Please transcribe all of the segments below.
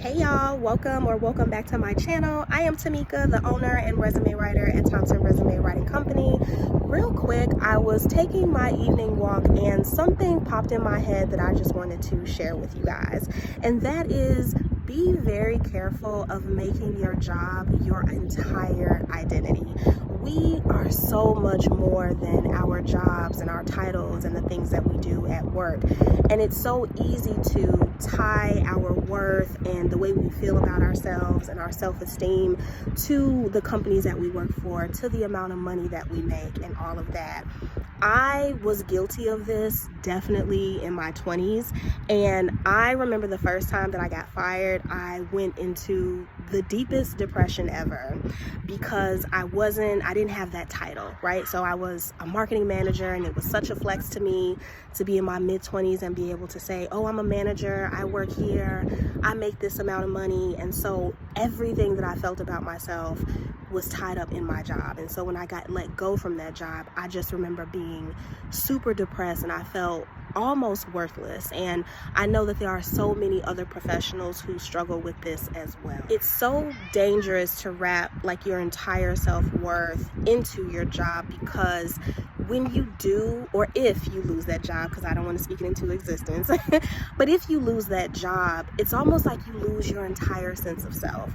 Hey y'all, welcome back to my channel. I am Tamika, the owner and resume writer at Thompson Resume Writing Company. Real quick, I was taking my evening walk and something popped in my head that I just wanted to share with you guys. And that is, be very careful of making your job your entire identity. We are so much more than our jobs and our titles and the things that we do at work. And it's so easy to tie our worth and the way we feel about ourselves and our self-esteem to the companies that we work for, to the amount of money that we make and all of that. I was guilty of this definitely in my 20s, and I remember the first time that I got fired, I went into the deepest depression ever because I didn't have that title, right? So I was a marketing manager, and it was such a flex to me to be in my mid-20s and be able to say, oh, I'm a manager, I work here, I make this amount of money. And so everything that I felt about myself was tied up in my job. And so when I got let go from that job, I just remember being super depressed, and I felt almost worthless. And I know that there are so many other professionals who struggle with this as well. It's so dangerous to wrap like your entire self-worth into your job, because when you do, or if you lose that job, because I don't want to speak it into existence, but if you lose that job, it's almost like you lose your entire sense of self.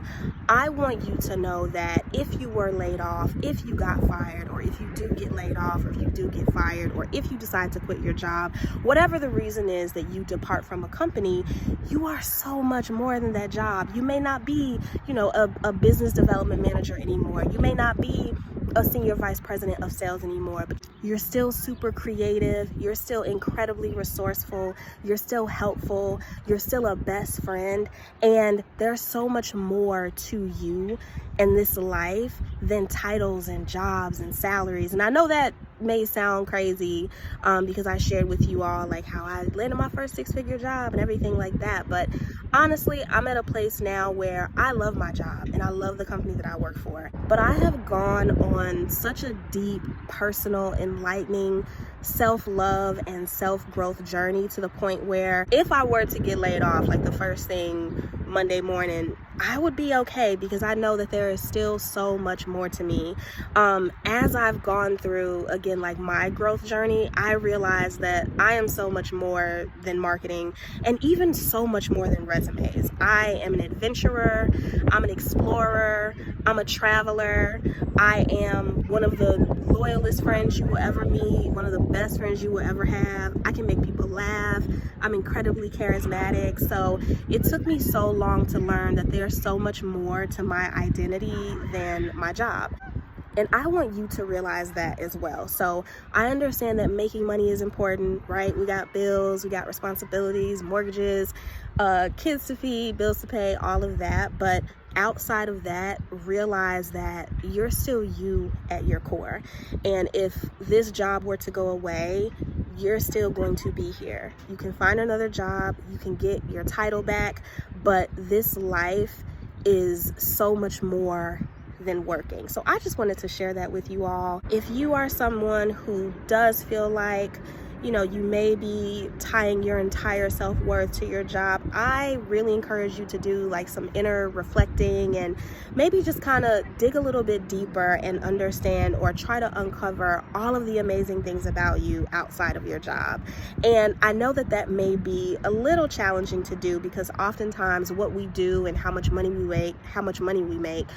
I want you to know that if you were laid off, if you got fired, or if you do get laid off, or if you do get fired, or if you decide to quit your job, whatever the reason is that you depart from a company, you are so much more than that job. You may not be, a business development manager anymore. You may not be a senior vice president of sales anymore, but you're still super creative, you're still incredibly resourceful, you're still helpful, you're still a best friend, and there's so much more to you in this life than titles and jobs and salaries. And I know that may sound crazy because I shared with you all like how I landed my first six-figure job and everything like that, but honestly, I'm at a place now where I love my job and I love the company that I work for. But I have gone on such a deep, personal, enlightening self-love and self-growth journey to the point where if I were to get laid off like the first thing Monday morning, I would be okay, because I know that there is still so much more to me. As I've gone through, again, like my growth journey, I realized that I am so much more than marketing, and even so much more than resumes. I am an adventurer, I'm an explorer, I'm a traveler, I am one of the loyalest friends you will ever meet, one of the best friends you will ever have. I can make people laugh, I'm incredibly charismatic. So it took me so long to learn that there's so much more to my identity than my job. And I want you to realize that as well. So I understand that making money is important, right? We got bills, we got responsibilities, mortgages, kids to feed, bills to pay, all of that. But outside of that, realize that you're still you at your core. And if this job were to go away, you're still going to be here. You can find another job, you can get your title back, but this life is so much more than working. So I just wanted to share that with you all. If you are someone who does feel like you may be tying your entire self-worth to your job, I really encourage you to do like some inner reflecting and maybe just kind of dig a little bit deeper and understand or try to uncover all of the amazing things about you outside of your job. And I know that that may be a little challenging to do, because oftentimes what we do and how much money we make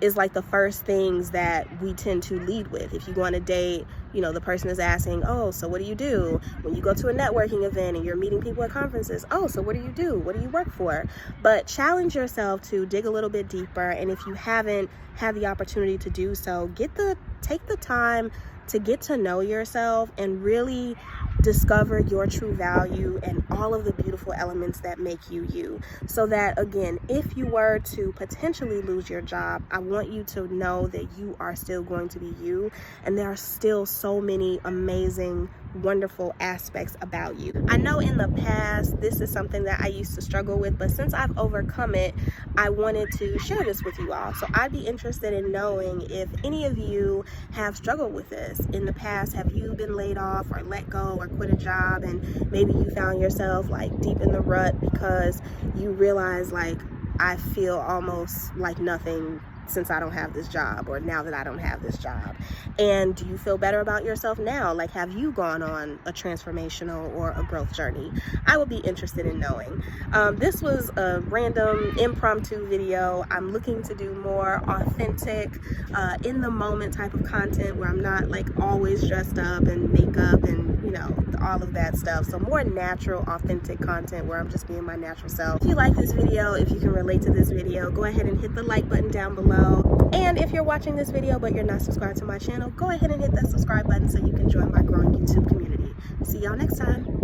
is like the first things that we tend to lead with. If you go on a date, the person is asking, oh, so what do you do? When you go to a networking event and you're meeting people at conferences, oh, so what do you do? What do you work for? But challenge yourself to dig a little bit deeper. And if you haven't had the opportunity to do so, take the time to get to know yourself and really discover your true value and all of the beautiful elements that make you you. So that, again, if you were to potentially lose your job, I want you to know that you are still going to be you, and there are still so many amazing, wonderful aspects about you. I know in the past this is something that I used to struggle with, but since I've overcome it, I wanted to share this with you all. So I'd be interested in knowing if any of you have struggled with this in the past. Have you been laid off or let go or quit a job, and maybe you found yourself like deep in the rut because you realize like, I feel almost like nothing since I don't have this job, or now that I don't have this job? And do you feel better about yourself now? Like, have you gone on a transformational or a growth journey? I would be interested in knowing. This was a random impromptu video. I'm looking to do more authentic, in the moment type of content where I'm not like always dressed up and makeup and, you know, all of that stuff. So more natural, authentic content where I'm just being my natural self. If you like this video, if you can relate to this video, go ahead and hit the like button down below. And if you're watching this video but you're not subscribed to my channel, go ahead and hit that subscribe button so you can join my growing YouTube community. See y'all next time.